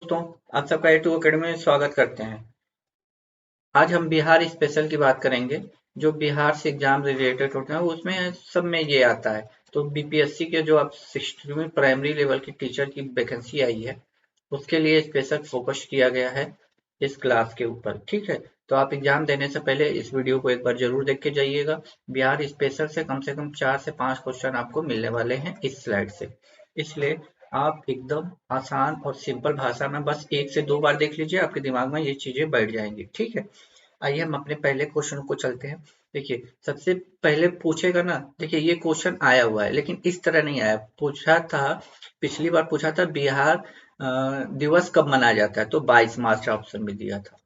दोस्तों, आप सबका A2 अकेडमी में स्वागत करते हैं। आज हम बिहार स्पेशल की बात करेंगे। जो बिहार से एग्जाम रिलेटेड होते हैं उसमें सब में ये आता है। तो बीपीएससी के जो अब 6वीं प्राइमरी लेवल की टीचर की वैकेंसी आई है, उसके लिए स्पेशल फोकस किया गया है इस क्लास के ऊपर। ठीक है, तो आप एग्जाम देने से पहले इस वीडियो को एक बार जरूर देख के जाइएगा। बिहार स्पेशल से कम 4 से 5 क्वेश्चन आपको मिलने वाले हैं इस स्लाइड से, इसलिए आप एकदम आसान और सिंपल भाषा में बस 1 से 2 बार देख लीजिए, आपके दिमाग में ये चीजें बैठ जाएंगी। ठीक है, आइए हम अपने पहले क्वेश्चन को चलते हैं। देखिए, सबसे पहले पूछेगा ना, देखिए ये क्वेश्चन आया हुआ है लेकिन इस तरह नहीं आया। पूछा था, पिछली बार पूछा था बिहार दिवस कब मनाया जाता है, तो 22 मार्च ऑप्शन में दिया था।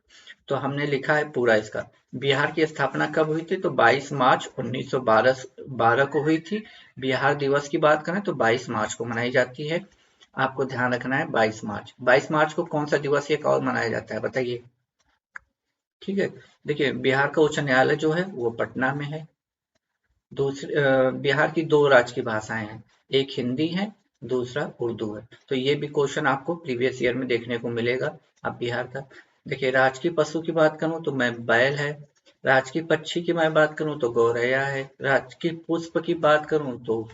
तो हमने लिखा है पूरा इसका। बिहार की स्थापना कब हुई थी, तो 22 मार्च 1912 को हुई थी। बिहार दिवस की बात करें तो 22 मार्च को मनाई जाती है। आपको ध्यान रखना है 22 मार्च को कौन सा दिवस एक और मनाया जाता है बताइए। ठीक है, देखिए बिहार का उच्च न्यायालय जो है वो पटना में है। बिहार की 2 राज्य की भाषाएं हैं, एक हिंदी है, दूसरा उर्दू है। तो ये भी क्वेश्चन आपको प्रीवियस ईयर में देखने को मिलेगा। अब बिहार का देखिए, राज की पशु की बात करूं तो मैं बैल है। राज की पक्षी की मैं बात करूं तो गौरैया है। राज की पुष्प की बात करूं तो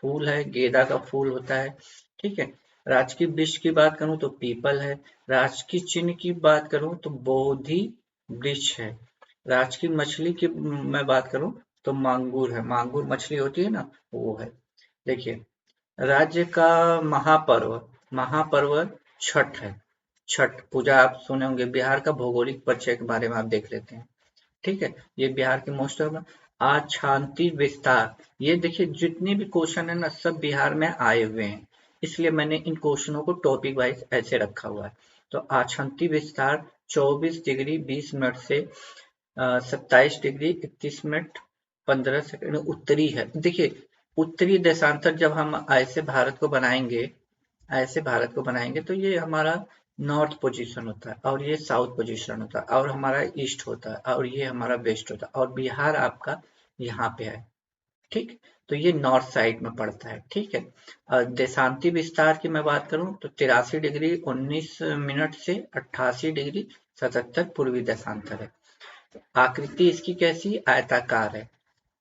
फूल है, गेंदा का फूल होता है। ठीक है, राज की वृक्ष की बात करूं तो पीपल है। राज की चिन्ह की बात करूं तो बोधि वृक्ष है। राज की मछली की मैं बात करूं तो मांगुर है, मांगुर मछली होती है ना, वो है। देखिए, राज्य का महापर्व महापर्व छठ है। छठ पूजा आप सुने होंगे। बिहार का भौगोलिक परिचय के बारे में आप देख लेते हैं। ठीक है, ये बिहार के मोस्ट ऑफ आछांति विस्तार। ये देखिए, जितने भी क्वेश्चन है ना, सब बिहार में आए हुए हैं, इसलिए मैंने इन क्वेश्चनों को टॉपिक वाइज ऐसे रखा हुआ है। तो आछंती विस्तार 24 डिग्री 20 मिनट से 27 डिग्री 31 मिनट 15 सेकंड उत्तरी है। देखिए, उत्तरी देशांतर जब हम ऐसे भारत को बनाएंगे तो ये हमारा नॉर्थ पोजीशन होता है, और ये साउथ पोजीशन होता है, और हमारा ईस्ट होता है, और ये हमारा वेस्ट होता है, और बिहार आपका यहाँ पे है। ठीक, तो ये नॉर्थ साइड में पड़ता है। ठीक है, देशांती विस्तार की मैं बात करूं तो 83 डिग्री 19 मिनट से 88 डिग्री 77 पूर्वी देशांतर है। आकृति इसकी कैसी, आयताकार है।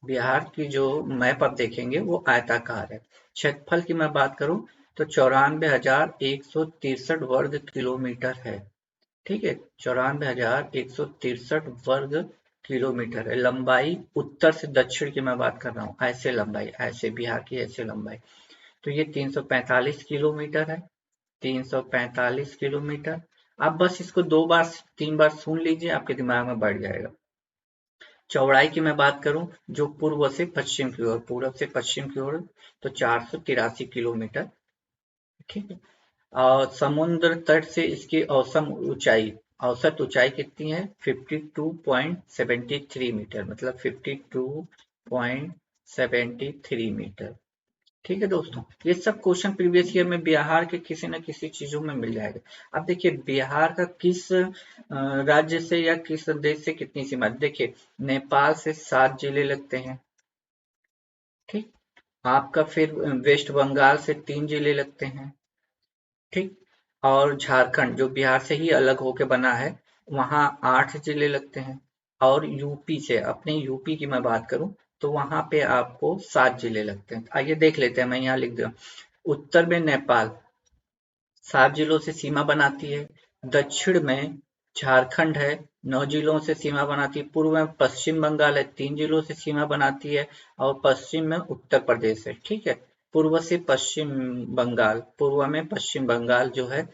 बिहार की जो मैप आप देखेंगे वो आयताकार है। क्षेत्रफल की मैं बात करूं तो 94,163 वर्ग किलोमीटर है। ठीक है, 94,163 वर्ग किलोमीटर है। लंबाई उत्तर से दक्षिण की मैं बात कर रहा हूँ, ऐसे लंबाई, ऐसे बिहार की ऐसे लंबाई, तो ये 345 किलोमीटर है। 345 किलोमीटर। आप बस इसको 2 बार 3 बार सुन लीजिए, आपके दिमाग में बैठ जाएगा। चौड़ाई की मैं बात करूं, जो पूर्व से पश्चिम की ओर, पूरब से पश्चिम की ओर, तो 483 किलोमीटर। ठीक है, और समुद्र तट से इसकी औसत ऊंचाई कितनी है, 52.73 मीटर, मतलब 52.73 मीटर। ठीक है दोस्तों, ये सब क्वेश्चन प्रीवियस ईयर में बिहार के किसी न किसी चीजों में मिल जाएगा। अब देखिए, बिहार का किस राज्य से या किस देश से कितनी सीमा, देखिए नेपाल से 7 जिले लगते हैं। ठीक, आपका फिर वेस्ट बंगाल से 3 जिले लगते हैं। ठीक, और झारखंड जो बिहार से ही अलग होके बना है, वहां 8 जिले लगते हैं। और यूपी से, अपने यूपी की मैं बात करूं तो वहां पे आपको 7 जिले लगते हैं। आइए देख लेते हैं, मैं यहाँ लिख दूं। उत्तर में नेपाल 7 जिलों से सीमा बनाती है। दक्षिण में झारखंड है, 9 जिलों से सीमा बनाती है। पूर्व में पश्चिम बंगाल है, 3 जिलों से सीमा बनाती है। और पश्चिम में उत्तर प्रदेश है। ठीक है, पूर्व में पश्चिम बंगाल जो है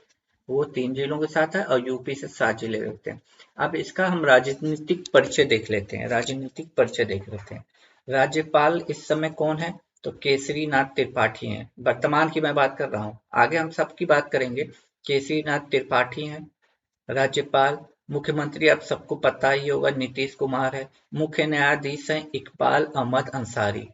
वो 3 जिलों के साथ है, और यूपी से 7 जिले रहते हैं। अब इसका हम राजनीतिक परिचय देख लेते हैं। राज्यपाल इस समय कौन है, तो केसरी नाथ त्रिपाठी हैं। वर्तमान की मैं बात कर रहा हूँ, आगे हम सबकी बात करेंगे। केसरी नाथ त्रिपाठी हैं राज्यपाल। मुख्यमंत्री आप सबको पता ही होगा, नीतीश कुमार है। मुख्य न्यायाधीश हैं इकबाल अहमद अंसारी,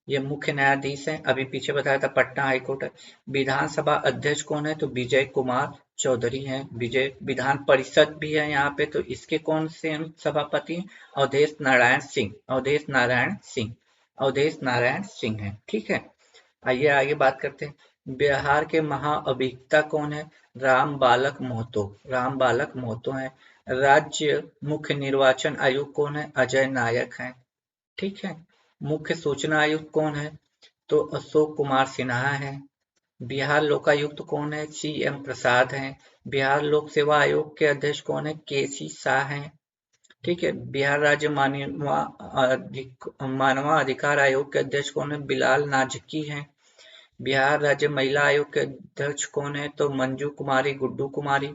ये मुख्य न्यायाधीश हैं। अभी पीछे बताया था पटना हाईकोर्ट है। विधानसभा अध्यक्ष कौन है, तो विजय कुमार चौधरी हैं। विजय विधान परिषद भी है यहाँ पे, तो इसके कौन से सभापति हैं, अवधेश नारायण सिंह है। ठीक है, आइए आगे बात करते हैं। बिहार के महाअभियंता कौन है? राम बालक महतो। राम बालक महतो है। राज्य मुख्य निर्वाचन आयुक्त कौन है? अजय नायक है। ठीक है। मुख्य सूचना आयुक्त कौन है? तो अशोक कुमार सिन्हा है। बिहार लोकायुक्त कौन है? CM प्रसाद हैं। बिहार लोक सेवा आयोग के अध्यक्ष कौन है? KC शाह हैं। ठीक है। बिहार राज्य मानवाधिकार आयोग के अध्यक्ष कौन है? बिलाल नाजकी हैं। बिहार राज्य महिला आयोग के अध्यक्ष कौन है? तो मंजू कुमारी, गुड्डू कुमारी।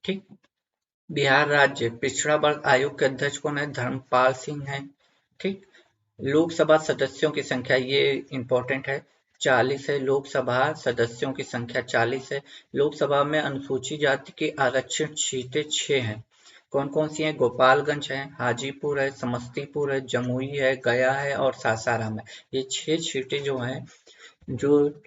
ठीक। बिहार राज्य पिछड़ा वर्ग आयोग के अध्यक्ष कौन है? धर्मपाल सिंह है। ठीक। लोकसभा सदस्यों की संख्या, ये इंपॉर्टेंट है, 40 है। लोकसभा सदस्यों की संख्या 40 है। लोकसभा में अनुसूचित जाति की आरक्षित सीटें 6 हैं। कौन कौन सी हैं? गोपालगंज है, हाजीपुर है, समस्तीपुर है, जमुई है, गया है और सासाराम है। ये 6 सीटें जो हैं, जो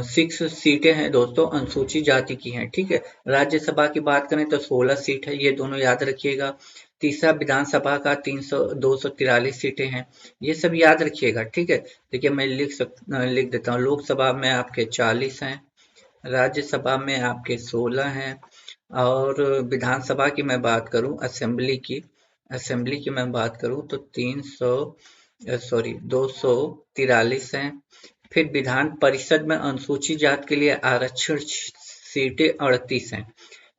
6 सीटें हैं दोस्तों, अनुसूचित जाति की हैं। ठीक है। राज्यसभा की बात करें तो 16 सीट है, ये दोनों याद रखिएगा। तीसरा विधानसभा का 243 सीटें हैं, ये सब याद रखिएगा। ठीक है। देखिए मैं लिख देता हूँ। लोकसभा में आपके 40 हैं, राज्यसभा में आपके 16 हैं, और विधानसभा की मैं बात करूं, असेंबली की मैं बात करूं तो 243 हैं। फिर विधान परिषद में अनुसूचित जाति के लिए आरक्षण सीटें 38 हैं।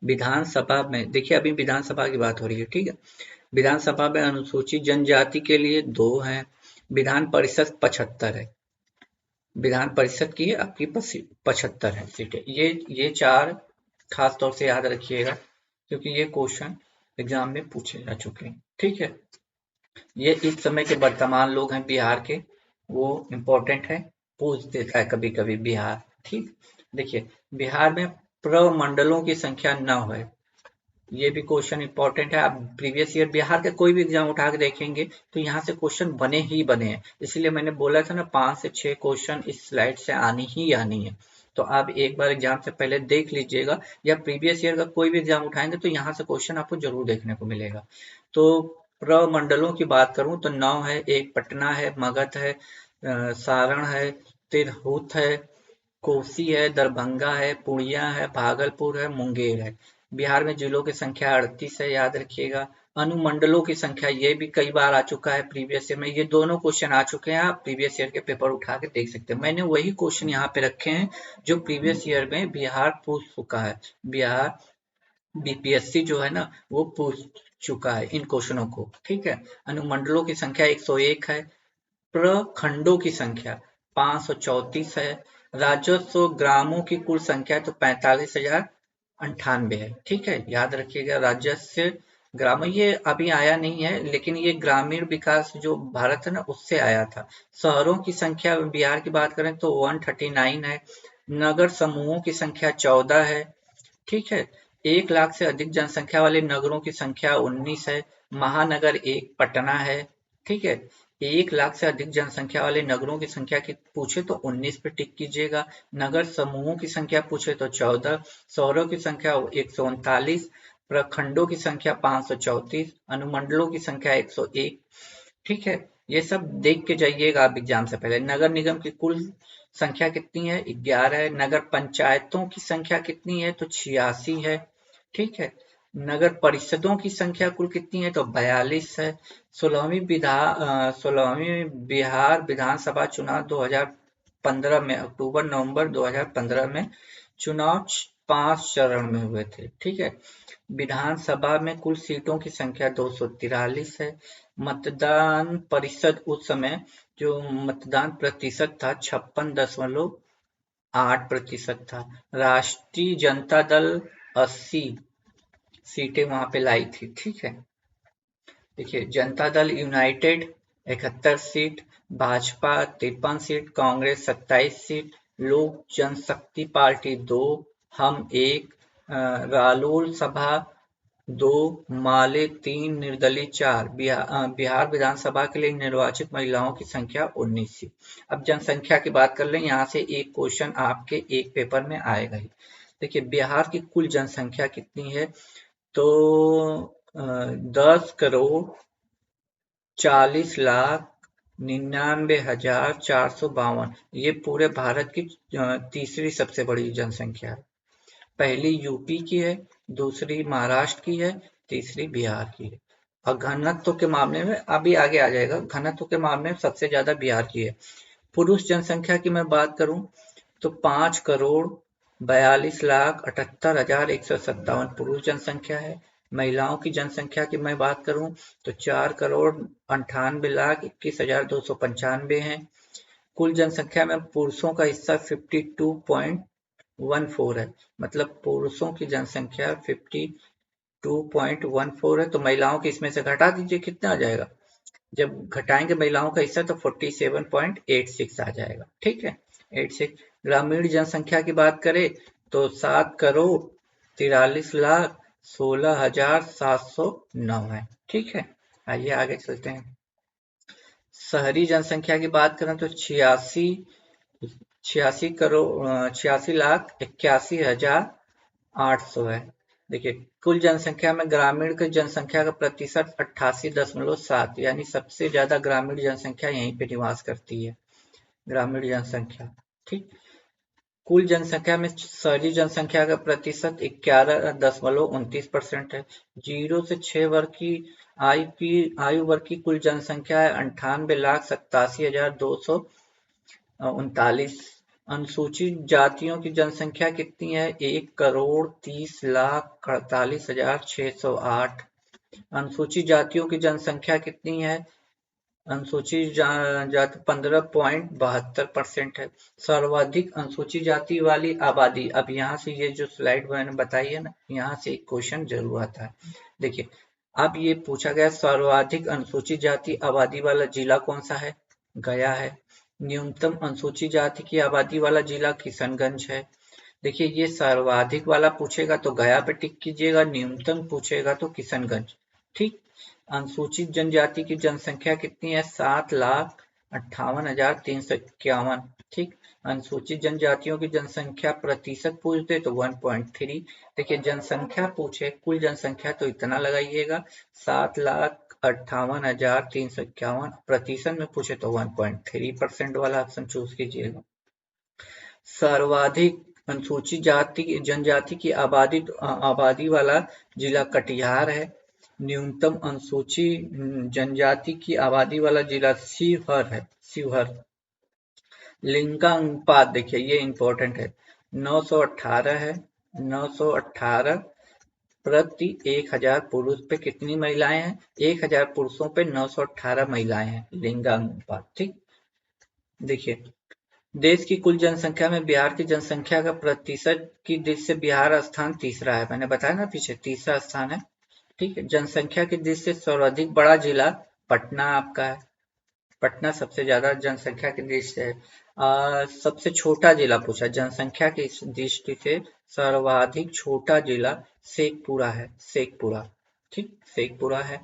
विधानसभा में देखिए, अभी विधानसभा की बात हो रही है। ठीक है। विधानसभा में अनुसूचित जनजाति के लिए 2 हैं। विधान परिषद 75 है। विधान परिषद की आपकी 75 है सीटें। ये 4 खास तौर से याद रखिएगा, क्योंकि ये क्वेश्चन एग्जाम में पूछे जा चुके हैं। ठीक है। ये इस समय के वर्तमान लोग हैं बिहार के, वो इम्पोर्टेंट है, पूछ देता है कभी कभी बिहार। ठीक। देखिए, बिहार में प्रमंडलों की संख्या 9 है। ये भी क्वेश्चन इंपॉर्टेंट है। आप प्रीवियस ईयर बिहार का कोई भी एग्जाम उठा के देखेंगे तो यहाँ से क्वेश्चन बने ही बने हैं। इसलिए मैंने बोला था ना, 5 से 6 क्वेश्चन इस स्लाइड से आनी ही आनी है। तो आप एक बार एग्जाम से पहले देख लीजिएगा, या प्रीवियस ईयर का कोई भी एग्जाम उठाएंगे तो यहाँ से क्वेश्चन आपको जरूर देखने को मिलेगा। तो प्रमंडलों की बात करूं तो 9 है। एक पटना है, मगध है, सारण है, तिरहुत है, कोसी है, दरभंगा है, पूर्णिया है, भागलपुर है, मुंगेर है। बिहार में जिलों की संख्या 38 है, याद रखिएगा। अनुमंडलों की संख्या, ये भी कई बार आ चुका है प्रीवियस ईयर में, ये दोनों क्वेश्चन आ चुके हैं। आप प्रीवियस ईयर के पेपर उठा के देख सकते हैं। मैंने वही क्वेश्चन यहाँ पे रखे हैं जो प्रीवियस ईयर में बिहार पूछ चुका है। बिहार BPSC जो है ना, वो पूछ चुका है इन क्वेश्चनों को। ठीक है। अनुमंडलों की संख्या 101 है। प्रखंडों की संख्या 534 है। राजस्व ग्रामों की कुल संख्या तो 45,098 है। ठीक है। याद रखिएगा, राजस्व ग्राम ये अभी आया नहीं है, लेकिन ये ग्रामीण विकास जो भारत है ना, उससे आया था। शहरों की संख्या बिहार की बात करें तो 139 है। नगर समूहों की संख्या 14 है। ठीक है। 1 लाख से अधिक जनसंख्या वाले नगरों की संख्या 19 है। महानगर 1 पटना है। ठीक है। 1 लाख से अधिक जनसंख्या वाले नगरों की संख्या की पूछे तो 19 पे टिक कीजिएगा। नगर समूहों की संख्या पूछे तो 14। शहरों की संख्या 139। प्रखंडों की संख्या 534। अनुमंडलों की संख्या 101। ठीक है। ये सब देख के जाइएगा आप एग्जाम से पहले। नगर निगम की कुल संख्या कितनी है? 11 है। नगर पंचायतों की संख्या कितनी है? तो 86 है। ठीक है। नगर परिषदों की संख्या कुल कितनी है? तो 42 है। 16वीं बिहार विधानसभा चुनाव 2015 में, अक्टूबर नवंबर 2015 में चुनाव 5 चरण में हुए थे। ठीक है। विधानसभा में कुल सीटों की संख्या 243 है। मतदान परिषद उस समय जो मतदान प्रतिशत था 56.8% था। राष्ट्रीय जनता दल 80 सीटें वहां पे लाई थी। ठीक है। देखिए, Janata Dal United 71 seat, Bhajpa 53 seat, Congress 27 seat, लोक जनशक्ति पार्टी 2, हम 1, रालोल सभा 2, माले 3, निर्दलीय 4। बिहार विधानसभा के लिए निर्वाचित महिलाओं की संख्या 19 थी। अब जनसंख्या की बात कर लें, यहाँ से एक क्वेश्चन आपके एक पेपर में आएगा ही। देखिए, बिहार की कुल जनसंख्या कितनी है? तो 10,40,40,00,000 99,452। ये पूरे भारत की तीसरी सबसे बड़ी जनसंख्या है। पहली यूपी की है, दूसरी महाराष्ट्र की है, तीसरी बिहार की है। और घनत्व के मामले में अभी आगे आ जाएगा, घनत्व के मामले में सबसे ज्यादा बिहार की है। पुरुष जनसंख्या की मैं बात करूं तो 5,42,78,157 पुरुष जनसंख्या है। महिलाओं की जनसंख्या की मैं बात करूं तो 4,98,21,295 है। कुल जनसंख्या में पुरुषों का हिस्सा 52.14 है, मतलब पुरुषों की जनसंख्या 52.14 है, तो महिलाओं की इसमें से घटा दीजिए, कितना आ जाएगा? जब घटाएंगे महिलाओं का हिस्सा तो 47.86 आ जाएगा। ठीक है, 86। ग्रामीण जनसंख्या की बात करें तो 7,43,16,709 है। ठीक है, आइए आगे चलते हैं। शहरी जनसंख्या की बात करें तो 86,81,81,800 है। देखिए, कुल जनसंख्या में ग्रामीण की जनसंख्या का प्रतिशत 88.7, यानी सबसे ज्यादा ग्रामीण जनसंख्या यहीं पे निवास करती है, ग्रामीण जनसंख्या। ठीक, कुल जनसंख्या में शहरी जनसंख्या का प्रतिशत 11.29% है। 0 से 6 वर्ग की आयु वर्ग की कुल जनसंख्या है 98,87,239। अनुसूचित जातियों की जनसंख्या कितनी है? 1,30,48,608। अनुसूचित जातियों की जनसंख्या कितनी है? अनुसूचित जाति 15.72% है। सर्वाधिक अनुसूचित जाति वाली आबादी, अब यहाँ से ये जो स्लाइड मैंने बताई है ना, यहाँ से एक क्वेश्चन जरूर आता है। देखिए, अब ये पूछा गया सर्वाधिक अनुसूचित जाति आबादी वाला जिला कौन सा है? गया है। न्यूनतम अनुसूचित जाति की आबादी वाला जिला किशनगंज है। देखिए, ये सर्वाधिक वाला पूछेगा तो गया पे टिक कीजिएगा, न्यूनतम पूछेगा तो किशनगंज। ठीक, अनुसूचित जनजाति की जनसंख्या कितनी है? 7,58,351। ठीक, अनुसूचित जनजातियों की जनसंख्या प्रतिशत पूछते तो 1.3। देखिए, जनसंख्या पूछे, कुल जनसंख्या तो इतना लगाइएगा 7,58,351, प्रतिशत में पूछे तो 1.3% वाला ऑप्शन चूज कीजिएगा। सर्वाधिक अनुसूचित जाति जनजाति की आबादी वाला जिला कटिहार है। न्यूनतम अनुसूचित जनजाति की आबादी वाला जिला शिवहर है, शिवहर। लिंगानुपात देखिए, ये इंपॉर्टेंट है, 918 है। 918 प्रति 1000 पुरुष पे कितनी महिलाएं हैं? 1000 पुरुषों पे 918 महिलाएं हैं, लिंगानुपात। ठीक, देखिए, देश की कुल जनसंख्या में बिहार की जनसंख्या का प्रतिशत की दृष्टि से बिहार स्थान तीसरा है, मैंने बताया ना पीछे, तीसरा स्थान है। ठीक है, जनसंख्या की दृष्टि से सर्वाधिक बड़ा जिला पटना आपका है, पटना सबसे ज्यादा जनसंख्या की दृष्टि से है। सबसे छोटा जिला पूछा जनसंख्या की दृष्टि से, सर्वाधिक छोटा जिला शेखपुरा है, शेखपुरा। ठीक, शेखपुरा है।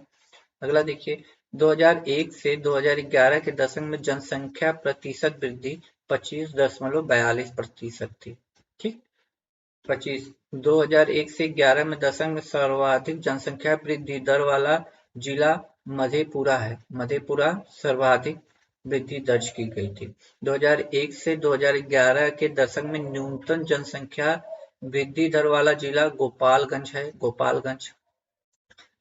अगला देखिए, 2001 से 2011 के दशक में जनसंख्या प्रतिशत वृद्धि 25.42% थी। ठीक, 25। 2001 से 11 में दशक में सर्वाधिक जनसंख्या वृद्धि दर वाला जिला मधेपुरा है, मधेपुरा सर्वाधिक वृद्धि दर्ज की गई थी। 2001 से 2011 के दशक में न्यूनतम जनसंख्या वृद्धि दर वाला जिला गोपालगंज है, गोपालगंज।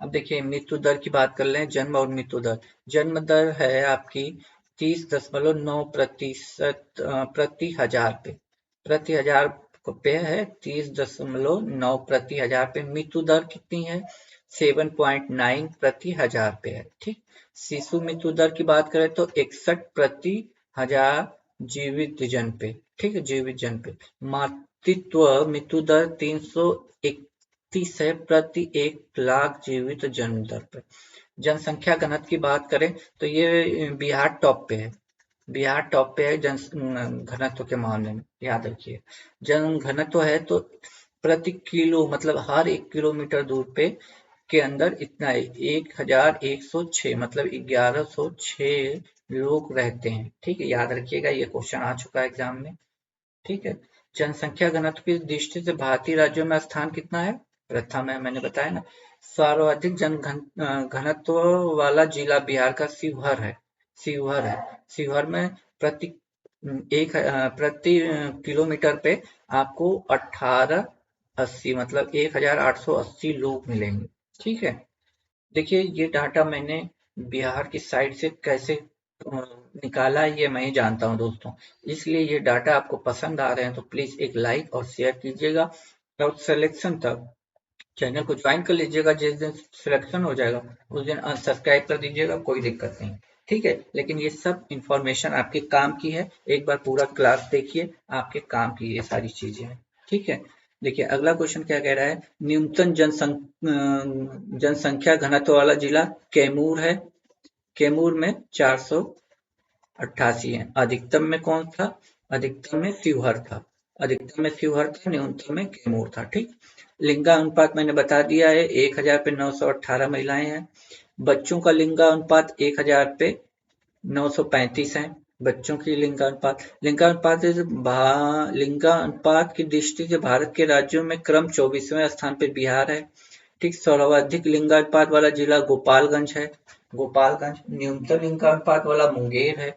अब देखिए, मृत्यु दर की बात कर लें, जन्म और मृत्यु दर। जन्म दर है आपकी 30.9% प्रति हजार पे, प्रति हजार पे है 30.9 प्रति हजार पे। मृत्यु दर कितनी है? 7.9 प्रति हजार पे है। ठीक, शिशु मृत्यु दर की बात करें तो 61 प्रति हजार जीवित जन पे। ठीक है, जीवित जन पे। मातृत्व मृत्यु दर 331 है प्रति 1 लाख जीवित जन्म दर पर। जनसंख्या घनत्व की बात करें तो ये बिहार टॉप पे है, बिहार टॉप पे है घनत्व के मामले में, याद रखिए। जन घनत्व है तो प्रति किलो, मतलब हर 1 किलोमीटर दूर पे के अंदर इतना है, 1106, मतलब 1106 लोग रहते हैं। ठीक है, याद रखिएगा, ये क्वेश्चन आ चुका है एग्जाम में। ठीक है, जनसंख्या घनत्व की दृष्टि से भारतीय राज्यों में स्थान कितना है? प्रथम है, मैंने बताया ना। सर्वाधिक घनत्व वाला जिला बिहार का शिवहर है, शिवहर है। शिवहर में प्रति प्रति किलोमीटर पे आपको 1880 मतलब 1880 लोग मिलेंगे। ठीक है। देखिए ये डाटा मैंने बिहार की साइट से कैसे निकाला है, ये मैं ही जानता हूँ दोस्तों। इसलिए ये डाटा आपको पसंद आ रहे हैं तो प्लीज एक लाइक और शेयर कीजिएगा, और सिलेक्शन तक चैनल को ज्वाइन कर लीजिएगा। जिस दिन सिलेक्शन हो जाएगा उस दिन अनसब्सक्राइब कर दीजिएगा, कोई दिक्कत नहीं। ठीक है, लेकिन ये सब इंफॉर्मेशन आपके काम की है, एक बार पूरा क्लास देखिए, आपके काम की ये सारी चीजें हैं। ठीक है। देखिए अगला क्वेश्चन क्या कह रहा है, न्यूनतम जनसंख्या घनत्व वाला जिला कैमूर है। कैमूर में 488 है। अधिकतम में कौन था? अधिकतम में शिवहर था। अधिकतम में शिवहर था, न्यूनतम में कैमूर था। ठीक। लिंगानुपात मैंने बता दिया है, 1000 पे 918 महिलाएं हैं। बच्चों का लिंगानुपात 1000 पे 935 है। बच्चों की लिंगानुपात लिंगानुपात की दृष्टि से भारत के राज्यों में क्रम 24वें स्थान पे बिहार है। ठीक। सर्वाधिक लिंगानुपात वाला जिला गोपालगंज है। गोपालगंज। न्यूनतम लिंगानुपात वाला मुंगेर है।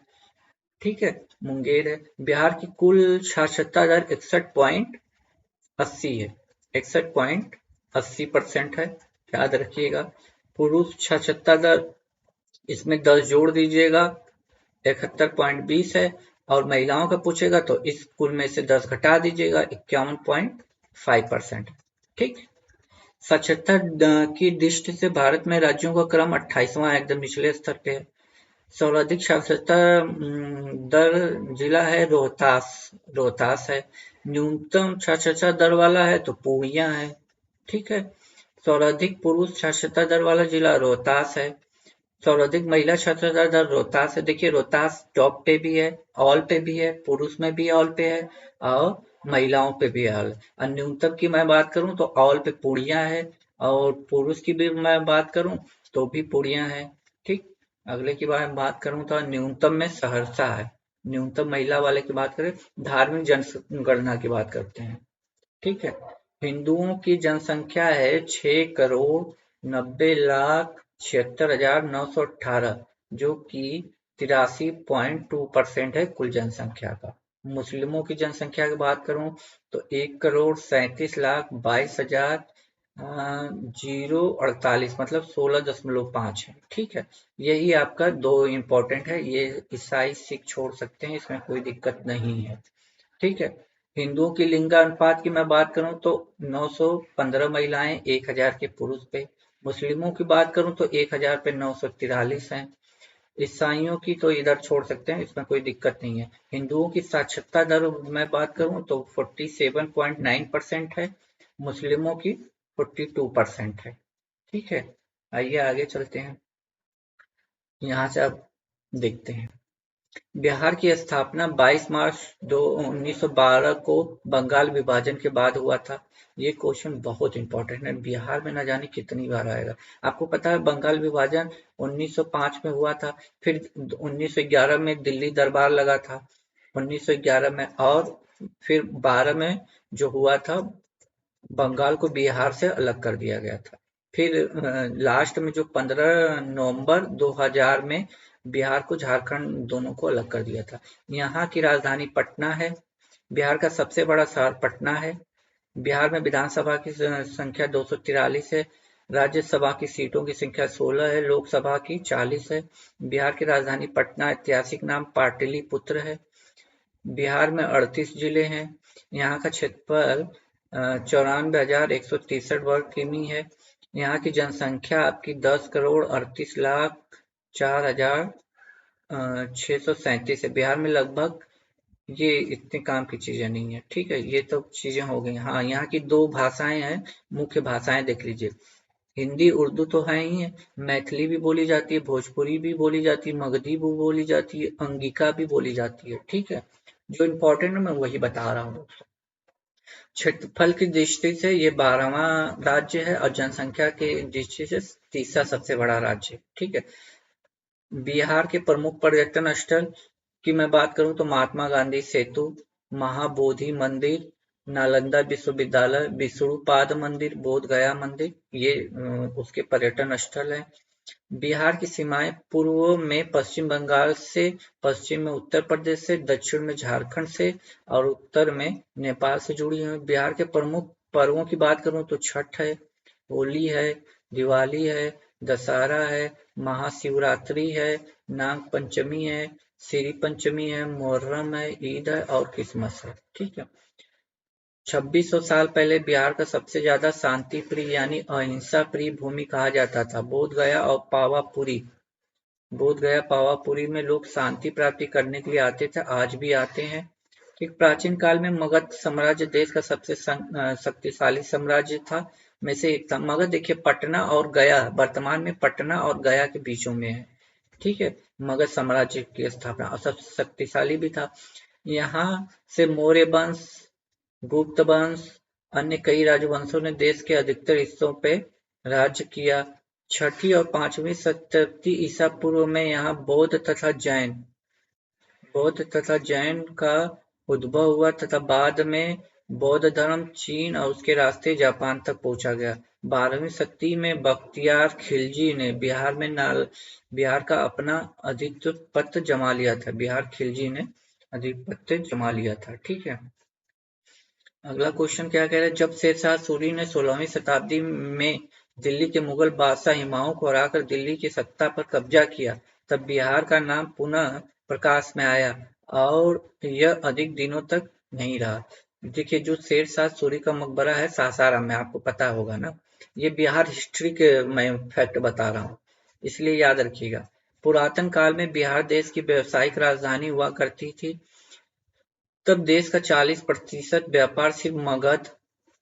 ठीक है, मुंगेर है। बिहार की कुल साक्षरता दर 61.80 है। 61.80% है, याद रखिएगा। पुरुष साक्षरता दर इसमें 10 जोड़ दीजिएगा, 71.20 है। और महिलाओं का पूछेगा तो इस कुल में से 10 घटा दीजिएगा, 51.5%। ठीक। साक्षरता की दृष्टि से भारत में राज्यों का क्रम 28वां एकदम निचले स्तर पे है। सर्वाधिक साक्षरता दर जिला है रोहतास। रोहतास है। न्यूनतम साक्षरता दर वाला है तो पूर्णिया है। ठीक है। सर्वाधिक पुरुष साक्षरता दर वाला जिला रोहतास है। सर्वाधिक महिला साक्षरता दर रोहतास है। देखिए रोहतास टॉप पे भी है, ऑल पे भी है, पुरुष में भी ऑल पे है और महिलाओं पे भी ऑल। और न्यूनतम की मैं बात करूं तो ऑल पे पूर्णिया है, और पुरुष की भी मैं बात करूं तो भी पूर्णिया है। ठीक। अगले की बात करूं तो न्यूनतम में सहरसा है। न्यूनतम महिला वाले की बात करें, धार्मिक जनगणना की बात करते हैं। ठीक है। हिंदुओं की जनसंख्या है 6,90,76,918, जो कि 83.2% है कुल जनसंख्या का। मुस्लिमों की जनसंख्या की बात करूं तो 1,37,22,000 048 मतलब 16.5 है। ठीक है। यही आपका दो इम्पोर्टेंट है, ये ईसाई सिख छोड़ सकते हैं, इसमें कोई दिक्कत नहीं है। ठीक है। हिंदुओं की लिंगानुपात की मैं बात करूं तो 915 महिलाएं 1000 के पुरुष पे। मुस्लिमों की बात करूं तो 1000 पे 943 हैं। ईसाइयों की तो इधर छोड़ सकते हैं, इसमें कोई दिक्कत नहीं है। हिंदुओं की साक्षरता दर मैं बात करूं तो 47.9% है। मुस्लिमों की 42% है। ठीक है। आइए आगे चलते हैं, यहाँ से आप देखते हैं। बिहार की स्थापना 22 मार्च 1912 को बंगाल विभाजन के बाद हुआ था। ये क्वेश्चन बहुत इंपॉर्टेंट है, बिहार में ना जाने कितनी बार आएगा। आपको पता है बंगाल विभाजन 1905 में हुआ था, फिर 1911 में दिल्ली दरबार लगा था 1911 में, और फिर 12 में जो हुआ था बंगाल को बिहार से अलग कर दिया गया था। फिर लास्ट में जो 15 नवंबर 2000 में बिहार को झारखंड दोनों को अलग कर दिया था। यहाँ की राजधानी पटना है। बिहार का सबसे बड़ा शहर पटना है। बिहार में विधानसभा की संख्या 243 है। राज्यसभा की सीटों की संख्या 16 है। लोकसभा की 40 है। बिहार की राजधानी पटना ऐतिहासिक नाम पाटलिपुत्र है। बिहार में 38 जिले हैं। यहाँ का क्षेत्रफल 94,163 वर्ग किमी है। यहाँ की जनसंख्या आपकी 10,38,04,637 है। बिहार में लगभग ये इतने काम की चीजें नहीं है। ठीक है, ये तो चीजें हो गई। हाँ, यहाँ की दो भाषाएं हैं, मुख्य भाषाएं देख लीजिए। हिंदी उर्दू तो है ही है, मैथिली भी बोली जाती है, भोजपुरी भी बोली जाती है, मगधी भी बोली जाती है, अंगिका भी बोली जाती है। ठीक है, जो इम्पोर्टेंट है मैं वही बता रहा हूँ। क्षेत्रफल की दृष्टि से ये 12वां राज्य है और जनसंख्या की दृष्टि से तीसरा सबसे बड़ा राज्य। ठीक है। बिहार के प्रमुख पर्यटन स्थल की मैं बात करूं तो महात्मा गांधी सेतु, महाबोधि मंदिर, नालंदा विश्वविद्यालय, विष्णुपाद मंदिर, बोध गया मंदिर, ये उसके पर्यटन स्थल है। बिहार की सीमाएं पूर्व में पश्चिम बंगाल से, पश्चिम में उत्तर प्रदेश से, दक्षिण में झारखंड से और उत्तर में नेपाल से जुड़ी हुई हैं। बिहार के प्रमुख पर्वों की बात करूं तो छठ है, होली है, दिवाली है, दशहरा है, महाशिवरात्रि है, नाग पंचमी है, श्री पंचमी है, मुहर्रम है, ईद है और क्रिसमस है। ठीक है। 2600 साल पहले बिहार का सबसे ज्यादा शांति प्रिय यानी अहिंसा प्रिय भूमि कहा जाता था। बोधगया और पावापुरी, बोध गया पावापुरी में लोग शांति प्राप्ति करने के लिए आते थे, आज भी आते हैं। ठीक। प्राचीन काल में मगध साम्राज्य देश का सबसे शक्तिशाली साम्राज्य था में से एक था। मगध देखिए पटना और गया, वर्तमान में पटना और गया के बीचों में है। ठीक है। मगध साम्राज्य की स्थापना और सबसे शक्तिशाली भी था। यहाँ से मौर्य वंश, गुप्त वंश, अन्य कई राजवंशों ने देश के अधिकतर हिस्सों पे राज्य किया। छठी और पांचवी शताब्दी ईसा पूर्व में यहाँ बौद्ध तथा जैन का उद्भव हुआ तथा बाद में बौद्ध धर्म चीन और उसके रास्ते जापान तक पहुंचा गया। 12वीं शताब्दी में बख्तियार खिलजी ने बिहार का अपना आधिपत्य जमा लिया था। बिहार खिलजी ने आधिपत्य जमा लिया था। ठीक है। अगला क्वेश्चन क्या कह रहा है, जब शेरशाह सूरी ने 16वीं शताब्दी में दिल्ली के मुगल बादशाह हुमायूं को हराकर दिल्ली की सत्ता पर कब्जा किया, तब बिहार का नाम पुनः प्रकाश में आया और यह अधिक दिनों तक नहीं रहा। देखिए जो शेरशाह सूरी का मकबरा है सासाराम में, आपको पता होगा ना, ये बिहार हिस्ट्री के मैं फैक्ट बता रहा हूँ, इसलिए याद रखिएगा। पुरातन काल में बिहार देश की व्यावसायिक राजधानी हुआ करती थी। तब देश का 40% व्यापार सिर्फ मगध,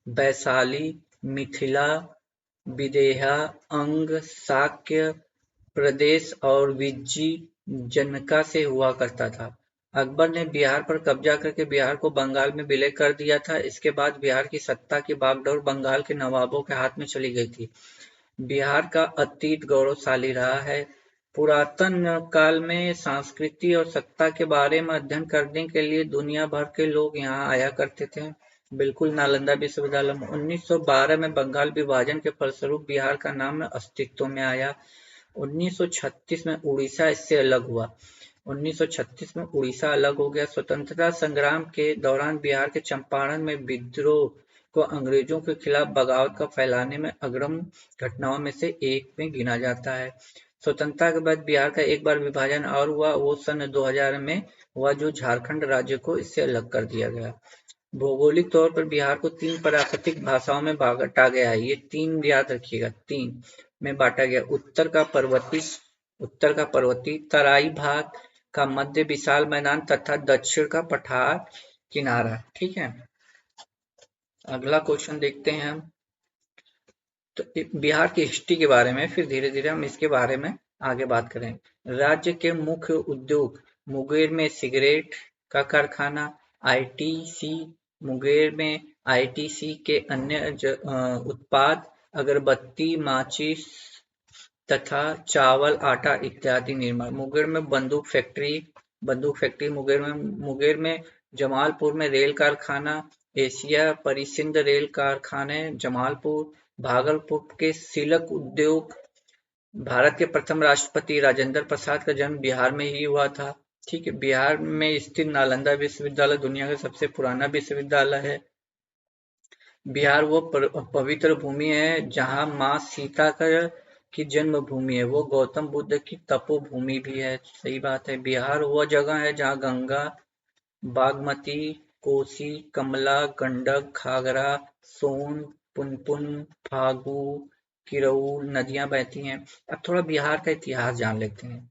वैशाली, मिथिला, विदेहा, अंग, शाक्य प्रदेश और विज्जिजनका से हुआ करता था। अकबर ने बिहार पर कब्जा करके बिहार को बंगाल में विलय कर दिया था। इसके बाद बिहार की सत्ता की बागडोर बंगाल के नवाबों के हाथ में चली गई थी। बिहार का अतीत गौरवशाली रहा है। पुरातन काल में संस्कृति और सत्ता के बारे में अध्ययन करने के लिए दुनिया भर के लोग यहाँ आया करते थे। बिल्कुल नालंदा विश्वविद्यालय में 1912 में बंगाल विभाजन के फलस्वरूप बिहार का नाम अस्तित्व में आया। 1936 में उड़ीसा इससे अलग हुआ। 1936 में उड़ीसा अलग हो गया। स्वतंत्रता संग्राम के दौरान बिहार के चंपारण में विद्रोह को अंग्रेजों के खिलाफ बगावत का फैलाने में अग्रम घटनाओं में से एक में गिना जाता है। स्वतंत्रता के बाद बिहार का एक बार विभाजन और हुआ, वो सन 2000 में हुआ, जो झारखंड राज्य को इससे अलग कर दिया गया। भौगोलिक तौर पर बिहार को 3 प्राकृतिक भाषाओं में बांटा गया है। ये 3 याद रखिएगा, 3 में बांटा गया। उत्तर का पर्वतीय तराई भाग का मध्य विशाल मैदान तथा दक्षिण का पठार किनारा। ठीक है। अगला क्वेश्चन देखते हैं हम, तो बिहार की हिस्ट्री के बारे में, फिर धीरे धीरे हम इसके बारे में आगे बात करेंगे। राज्य के मुख्य उद्योग, मुंगेर में सिगरेट का कारखाना, आईटीसी मुंगेर में आईटीसी के अन्य उत्पाद, अगरबत्ती, माचिस तथा चावल, आटा इत्यादि निर्माण। मुंगेर में बंदूक फैक्ट्री मुंगेर में जमालपुर में रेल कारखाना, एशिया परिसिंध रेल कारखाने जमालपुर, भागलपुर के सिलक उद्योग। भारत के प्रथम राष्ट्रपति राजेंद्र प्रसाद का जन्म बिहार में ही हुआ था। ठीक है। बिहार में स्थित नालंदा विश्वविद्यालय दुनिया का सबसे पुराना विश्वविद्यालय है। बिहार वो पवित्र भूमि है जहाँ माँ सीता की जन्म भूमि है, वो गौतम बुद्ध की तपोभूमि भी है। सही बात है। बिहार वह जगह है जहाँ गंगा, बागमती, कोसी, कमला, गंडक, घाघरा, सोन, पुनपुन, फागु, किरौल नदियां बहती हैं। अब थोड़ा बिहार का इतिहास जान लेते हैं।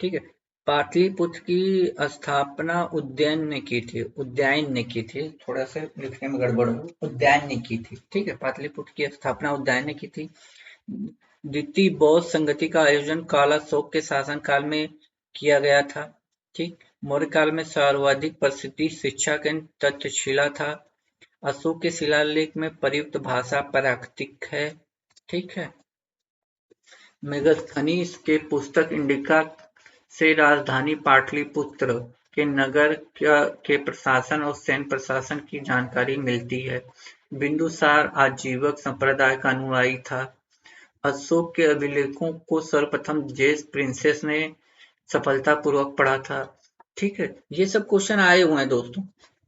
ठीक है। पाटलिपुत्र की स्थापना उज्जैन ने की थी, थोड़ा सा लिखने में गड़बड़ हो, उज्जैन ने की थी। ठीक है। पाटलिपुत्र की स्थापना उज्जैन ने की थी। द्वितीय बौद्ध संगति का आयोजन कालाशोक के शासन काल में किया गया था। ठीक। मौर्य काल में सर्वाधिक प्रसिद्धि शिक्षा केंद्र तक्षशिला था। अशोक के शिलालेख में प्रयुक्त भाषा प्राकृतिक है। ठीक है। मेगस्थनीज के पुस्तक इंडिका से राजधानी पाटलिपुत्र के नगर के प्रशासन और सैन्य प्रशासन की जानकारी मिलती है। बिंदुसार आजीवक संप्रदाय का अनुयायी था। अशोक के अभिलेखों को सर्वप्रथम जेस प्रिंसेस ने सफलतापूर्वक पढ़ा था। ठीक है, ये सब क्वेश्चन आए हुए हैं दोस्तों।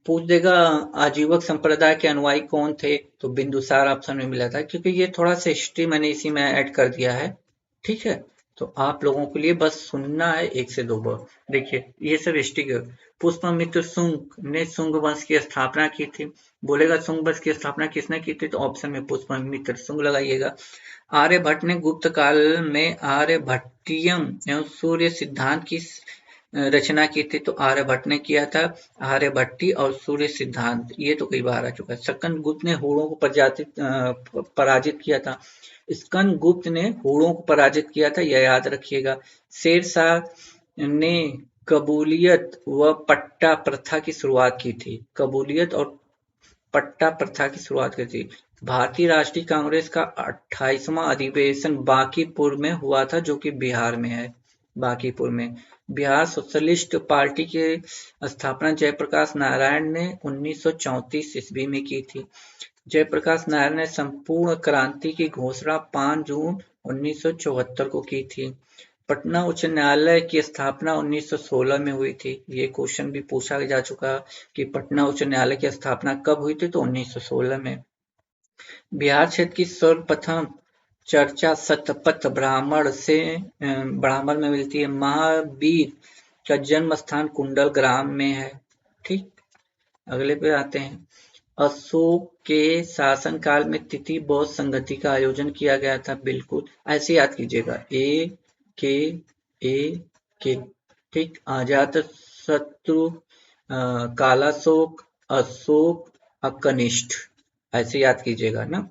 पूछ देगा आजीवक संप्रदाय के अनुयायी कौन थे, तो बिंदुसार ऑप्शन में मिला था, क्योंकि ये थोड़ा सा हिस्ट्री मैंने इसी में ऐड कर दिया है। ठीक है, तो आप लोगों के लिए बस सुनना है 1 से 2 बार। देखिए ये सब हिस्ट्री के। पुष्यमित्र शुंग ने शुंग वंश की स्थापना की थी। बोलेगा शुंग वंश की स्थापना किसने की थी, तो ऑप्शन में पुष्यमित्र शुंग लगाइएगा। आर्यभट्ट ने गुप्त काल में आर्यभट्टियम एवं सूर्य सिद्धांत की रचना की थी, तो आर्यभट्ट ने किया था। आर्यभट्टी और सूर्य सिद्धांत ये तो कई बार आ चुका है। स्कंदगुप्त ने हूणों को पराजित किया था। स्कंदगुप्त ने हूणों को पराजित किया था, यह याद रखिएगा। शेरशाह ने कबूलियत व पट्टा प्रथा की शुरुआत की थी। कबूलियत और पट्टा प्रथा की शुरुआत की थी। भारतीय राष्ट्रीय कांग्रेस का 28वां अधिवेशन बांकीपुर में हुआ था, जो कि बिहार में है। बांकीपुर में बिहार सोशलिस्ट पार्टी की स्थापना जयप्रकाश नारायण ने 1934 ईस्वी में की थी। जयप्रकाश नारायण ने संपूर्ण क्रांति की घोषणा 5 जून 1974 को की थी। पटना उच्च न्यायालय की स्थापना 1916 में हुई थी। ये क्वेश्चन भी पूछा जा चुका कि पटना उच्च न्यायालय की स्थापना कब हुई थी, तो 1916 में। बिहार क्षेत्र की सर्वप्रथम चर्चा शतपथ ब्राह्मण में मिलती है। महावीर का जन्म स्थान कुंडल ग्राम में है। ठीक, अगले पे आते हैं। अशोक के शासनकाल में तिथि बौद्ध संगति का आयोजन किया गया था। बिल्कुल ऐसे याद कीजिएगा, ए के। ठीक, अजात शत्रु, कालाशोक, अशोक, कनिष्ठ, ऐसे याद कीजिएगा ना।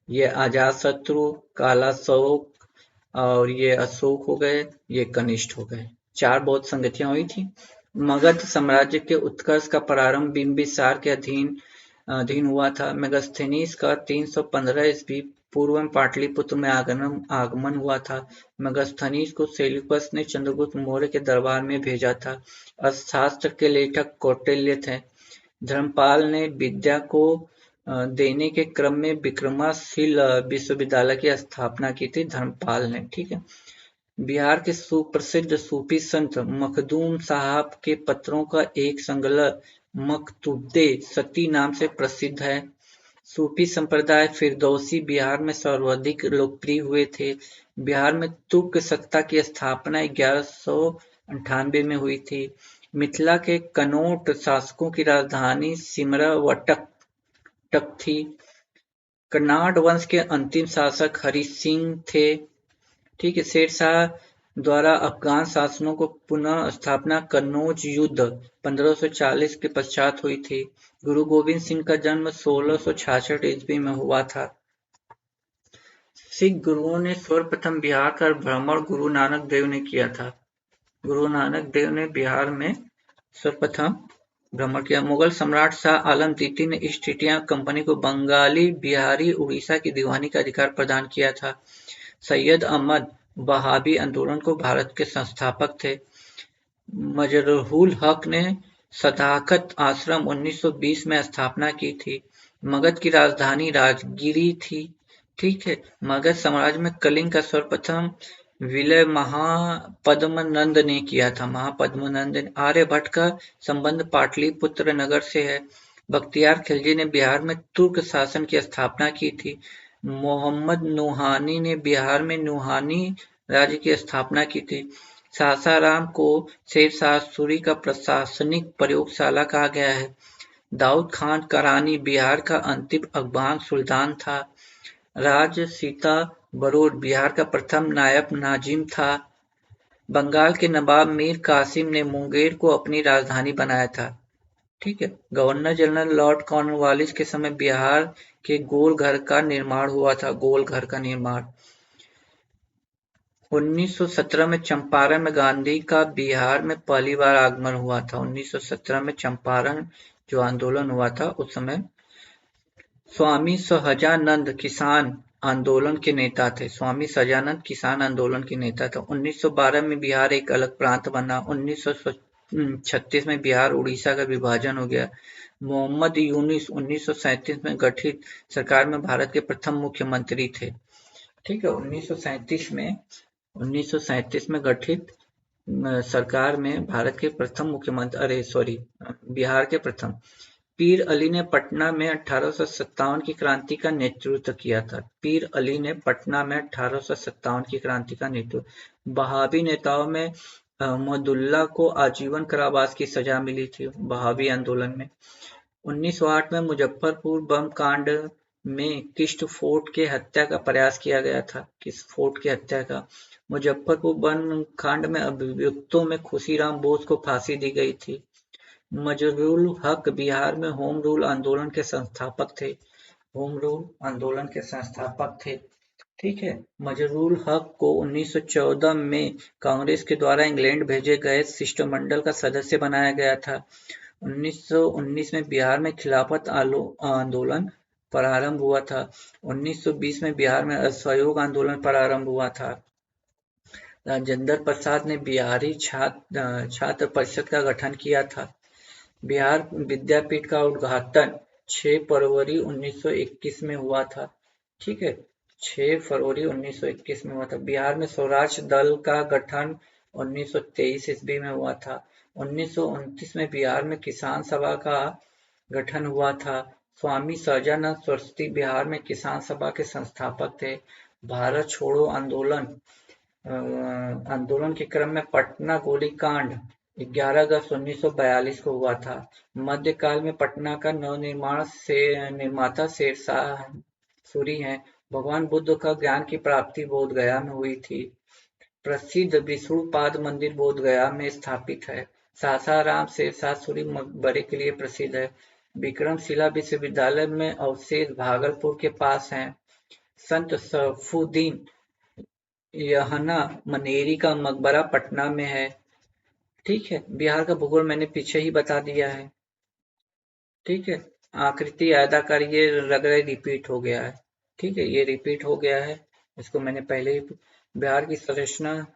ये अजात शत्रु, कालाशोक और ये अशोक हो गए, ये कनिष्ठ हो गए। 4 बौद्ध संगतियां हुई थी। मगध साम्राज्य के उत्कर्ष का प्रारंभ बिंबिसार के अधीन हुआ था। मेगास्थनीज का 315 ईस्वी पूर्व में पाटलिपुत्र में आगमन हुआ था। मेगास्थनीज को सेल्यूकस ने चंद्रगुप्त मौर्य के दरबार में भेजा था। अर्थशास्त्र के लेखक कौटिल्य थे। धर्मपाल ने विद्या को देने के क्रम में विक्रमशिला विश्वविद्यालय की स्थापना की थी धर्मपाल ने। ठीक है, बिहार के सुप्रसिद्ध सूफी संत मखदूम साहब के पत्रों का एक संकलन मकतूबे सती नाम से प्रसिद्ध है। सूफी संप्रदाय फिरदौसी बिहार में सर्वाधिक लोकप्रिय हुए थे। बिहार में तुर्क सत्ता की स्थापना 1198 में हुई थी। मिथिला के कनौट शासकों की राजधानी सिमरावटक थी। कनाड वंश के अंतिम शासक हरि सिंह थे। ठीक है, शेरशाह द्वारा अफगान शासनों को पुनः स्थापना कन्नौज युद्ध 1540 के पश्चात हुई थी। गुरु गोविंद सिंह का जन्म 1666 ईस्वी में हुआ था। सिख गुरुओं ने सर्वप्रथम बिहार का भ्रमण गुरु नानक देव ने किया था। गुरु नानक देव ने बिहार में सर्वप्रथम भ्रमण किया। मुगल सम्राट शाह आलम द्वितीय ने ईस्ट इंडिया कंपनी को बंगाली, बिहारी, उड़ीसा की दीवानी का अधिकार प्रदान किया था। सैयद अहमद वहाबी आंदोलन को भारत के संस्थापक थे। मजरूल हक ने सदाकत आश्रम 1920 में स्थापना की थी। मगध की राजधानी राजगिरी थी। ठीक है, मगध साम्राज्य में कलिंग का सर्वप्रथम विलय महापद्मनंद ने किया था। महापद्मनंद। आर्यभट्ट का संबंध पाटलिपुत्र नगर से है। बख्तियार खिलजी ने बिहार में तुर्क शासन की स्थापना की थी। मोहम्मद नुहानी ने बिहार में नुहानी राज्य की स्थापना की थी। सासाराम को शेरशाह सूरी का प्रशासनिक प्रयोगशाला कहा गया है। दाऊद खान करानी बिहार का अंतिम अफगान सुल्तान था। राज सीता बरूद बिहार का प्रथम नायब नाजिम था। बंगाल के नवाब मीर कासिम ने मुंगेर को अपनी राजधानी बनाया था। ठीक है, गवर्नर जनरल लॉर्ड कॉर्नवालिस के समय बिहार के गोल घर का निर्माण हुआ था। गोल घर का निर्माण 1917 में चंपारण में गांधी का बिहार में पहली बार आगमन हुआ था। 1917 में चंपारण जो आंदोलन हुआ था उस समय स्वामी सहजानंद किसान आंदोलन के नेता थे। स्वामी सहजानंद किसान आंदोलन के नेता थे। 1912 में बिहार एक अलग प्रांत बना। 1936 में बिहार उड़ीसा का विभाजन हो गया। मोहम्मद यूनुस 1937 में गठित सरकार में भारत के प्रथम मुख्यमंत्री थे। ठीक है। 1937 में गठित सरकार में भारत के प्रथम मुख्यमंत्री, अरे सॉरी, बिहार के प्रथम पीर अली ने पटना में 1857 की क्रांति का नेतृत्व किया था। पीर अली ने पटना में 1857 की क्रांति का नेतृत्व। बहावी नेताओं में मोहद्दुल्ला को आजीवन कारावास की सजा मिली थी बहावी आंदोलन में। 1908 में मुजफ्फरपुर बम कांड में किस्ट फोर्ट के हत्या का प्रयास किया गया था। किस फोर्ट की हत्या का? मुजफ्फरपुर बम कांड में अभियुक्तों में खुशीराम बोस को फांसी दी गई थी। मजरूल हक बिहार में होम रूल आंदोलन के संस्थापक थे। होम रूल आंदोलन के संस्थापक थे। ठीक है। मजरूल हक को 1914 में कांग्रेस के द्वारा इंग्लैंड भेजे गए शिष्टमंडल का सदस्य बनाया गया था। 1919 में बिहार में खिलाफत आंदोलन प्रारंभ हुआ था। 1920 में बिहार में असहयोग आंदोलन प्रारंभ हुआ था। राजेंद्र प्रसाद ने बिहारी छात्र परिषद का गठन किया था। बिहार विद्यापीठ का उद्घाटन 6 फरवरी 1921 में हुआ था। ठीक है, 6 फरवरी 1921 में हुआ था। बिहार में स्वराज दल का गठन 1923 ईस्वी में हुआ था। 1929 में बिहार में किसान सभा का गठन हुआ था। स्वामी सहजानंद सरस्वती बिहार में किसान सभा के संस्थापक थे। भारत छोड़ो आंदोलन के क्रम में पटना गोलीकांड 11 अगस्त 1942 को हुआ था। मध्यकाल में पटना का नवनिर्माण से निर्माता शेरशाह सूरी हैं। भगवान बुद्ध का ज्ञान की प्राप्ति बोधगया में हुई थी। प्रसिद्ध विष्णुपाद मंदिर बोधगया में स्थापित है। सासाराम शेरशाह सूरी मकबरे के लिए प्रसिद्ध है। विक्रमशिला विश्वविद्यालय में अवशेष भागलपुर के पास हैं। संत सैफुद्दीन यहना मनेरी का मकबरा पटना में है। ठीक है। बिहार का भूगोल मैंने पीछे ही बता दिया है। ठीक है। आकृति आयताकार, ये लग रहा है रिपीट हो गया है। ठीक है, ये रिपीट हो गया है, इसको मैंने पहले ही। बिहार की संरचना,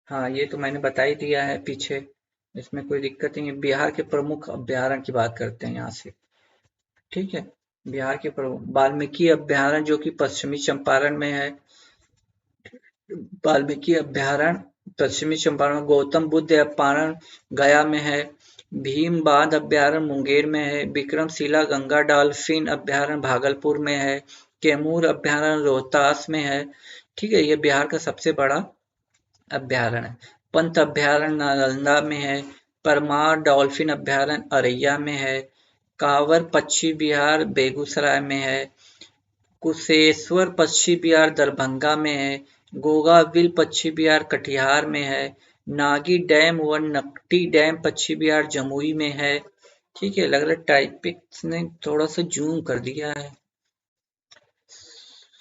हाँ ये तो मैंने बता ही दिया है पीछे, इसमें कोई दिक्कत नहीं है। बिहार के प्रमुख अभ्यारण्य की बात करते हैं यहाँ से। ठीक है। बिहार के प्रमुख वाल्मीकि अभ्यारण्य जो कि पश्चिमी चंपारण में है। वाल्मीकि अभ्यारण्य पश्चिमी चंपारण। गौतम बुद्ध अभ्यारण्य गया में है। भीमबाध अभ्यारण्य मुंगेर में है। विक्रमशिला गंगा डॉल्फिन अभ्यारण्य भागलपुर में है। कैमूर अभ्यारण्य रोहतास में है। ठीक है, ये बिहार का सबसे बड़ा अभ्यारण्य है। पंत अभ्यारण्य नालंदा में है। परमार डॉल्फिन अभ्यारण्य अररिया में है। कांवर पश्चिम बिहार बेगूसराय में है। कुशेश्वर पश्चिम बिहार दरभंगा में है। गोगाविल पश्चिम बिहार कटिहार में है। नागी डैम व नकटी डैम पश्चिम बिहार जमुई में है। ठीक है, लग रहा है टाइपिक्स ने थोड़ा सा जूम कर दिया है।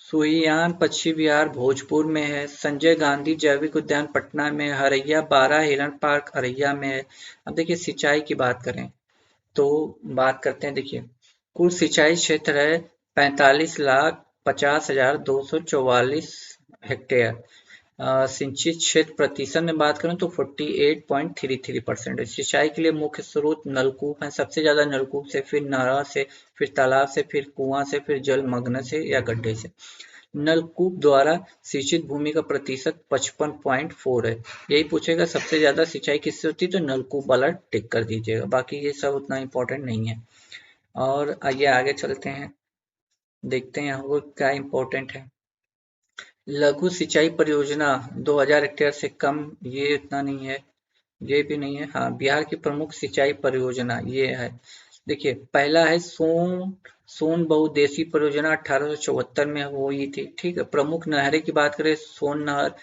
सुइयान पश्चिम बिहार भोजपुर में है। संजय गांधी जैविक उद्यान पटना में है। हरैया 12 हिरण पार्क अररिया में है। अब देखिए सिंचाई की बात करें तो बात करते हैं। देखिए कुल सिंचाई क्षेत्र है 45,50,244 हेक्टेयर। सिंचित क्षेत्र प्रतिशत में बात करें तो 48.33% है। सिंचाई के लिए मुख्य स्रोत नलकूप है। सबसे ज्यादा नलकूप से, फिर नहर से, फिर तालाब से, फिर कुआं से, फिर जलमग्न से या गड्ढे से। नलकूप द्वारा सिंचित भूमि का प्रतिशत 55.4 है। यही पूछेगा सबसे ज्यादा सिंचाई किससे होती है तो नलकूप वाला टिक कर दीजिएगा, बाकी ये सब उतना इम्पोर्टेंट नहीं है। और आइए आगे चलते हैं, देखते हैं यहाँ पर क्या इम्पोर्टेंट है। लघु सिंचाई परियोजना 2000 हेक्टेयर से कम, ये इतना नहीं है, ये भी नहीं है। हाँ, बिहार की प्रमुख सिंचाई परियोजना ये है। देखिए पहला है सोन बहुउद्देशीय परियोजना 1874 में हुई थी। ठीक है। प्रमुख नहरें की बात करें, सोन नहर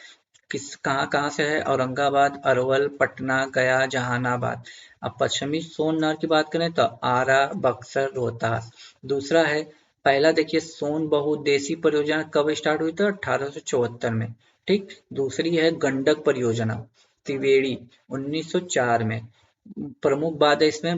किस कहाँ कहाँ से है? औरंगाबाद, अरवल, पटना, गया, जहानाबाद। अब पश्चिमी सोन नहर की बात करें तो आरा, बक्सर, रोहतास। दूसरा है, पहला देखिए सोन बहुउद्देशीय परियोजना कब स्टार्ट हुई थी? 1874 में। ठीक। दूसरी है गंडक परियोजना त्रिवेणी 1904 में। प्रमुख बात है इसमें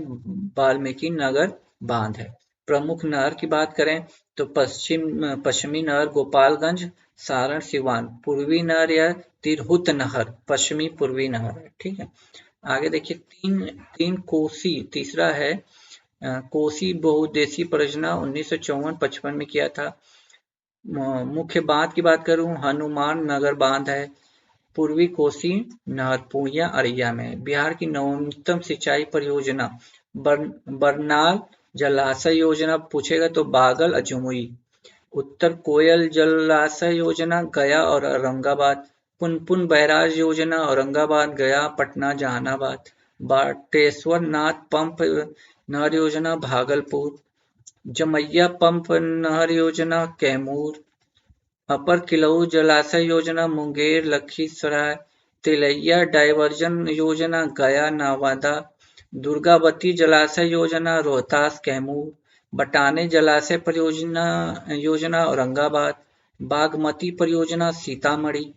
वाल्मीकि नगर बांध है। प्रमुख नहर की बात करें तो पश्चिमी नहर गोपालगंज, सारण, सिवान। पूर्वी नहर या तिरहुत नहर पश्चिमी पूर्वी नहर है। ठीक है। आगे देखिए तीन तीन कोसी, तीसरा है कोसी बहुउद्देशीय परियोजना 1954-55 में किया था। मुख्य बांध की बात करूं, हनुमान नगर बांध है, पूर्वी कोसी नहर पूर्णिया अररिया में। बिहार की नवीनतम सिंचाई परियोजना बरनाल जलाशय योजना पूछेगा तो बागल अजमुई। उत्तर कोयल जलाशय योजना गया और औरंगाबाद। पुनपुन बैराज योजना औरंगाबाद, गया, पटना, जहानाबाद। बाटेश्वर नाथ पंप नहर योजना भागलपुर। जमैया पंप नहर योजना कैमूर। अपर किलऊ जलाशय योजना मुंगेर लखीसराय। तिलैया डायवर्जन योजना गया नवादा। दुर्गावती जलाशय योजना रोहतास कैमूर। बटाने जलाशय परियोजना योजना औरंगाबाद। बागमती परियोजना सीतामढ़ी।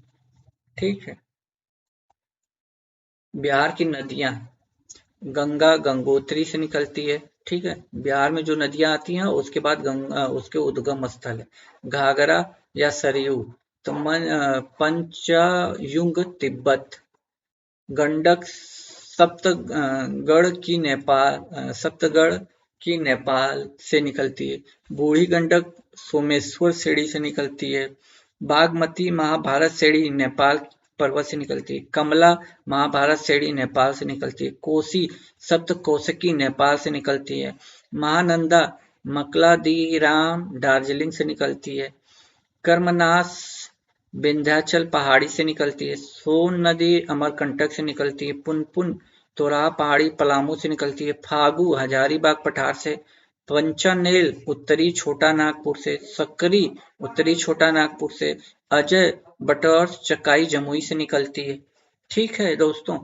ठीक है। बिहार की नदियां, गंगा गंगोत्री से निकलती है। ठीक है, बिहार में जो नदियां आती हैं उसके बाद गंगा उसके उद्गम स्थल है। घाघरा या सरयू तो पंचयुग तिब्बत। गंडक सप्तगढ़ की नेपाल से निकलती है। बूढ़ी गंडक सोमेश्वर सीढ़ी से निकलती है। बागमती महाभारत सेड़ी नेपाल पर्वत से निकलती है। कमला महाभारत सेड़ी नेपाल से निकलती है। कोसी सप्तकोशिकी नेपाल से निकलती है। महानंदा मकलादीराम दार्जिलिंग से निकलती है। कर्मनाश विंध्याचल पहाड़ी से निकलती है। सोन नदी अमरकंटक से निकलती है। पुनपुन तोराह पहाड़ी पलामू से निकलती है। फागु हजारीबाग पठार से। पंचानेल उत्तरी छोटा नागपुर से। सकरी उत्तरी छोटा नागपुर से। अजय बटौर चकाई जमुई से निकलती है। ठीक है दोस्तों,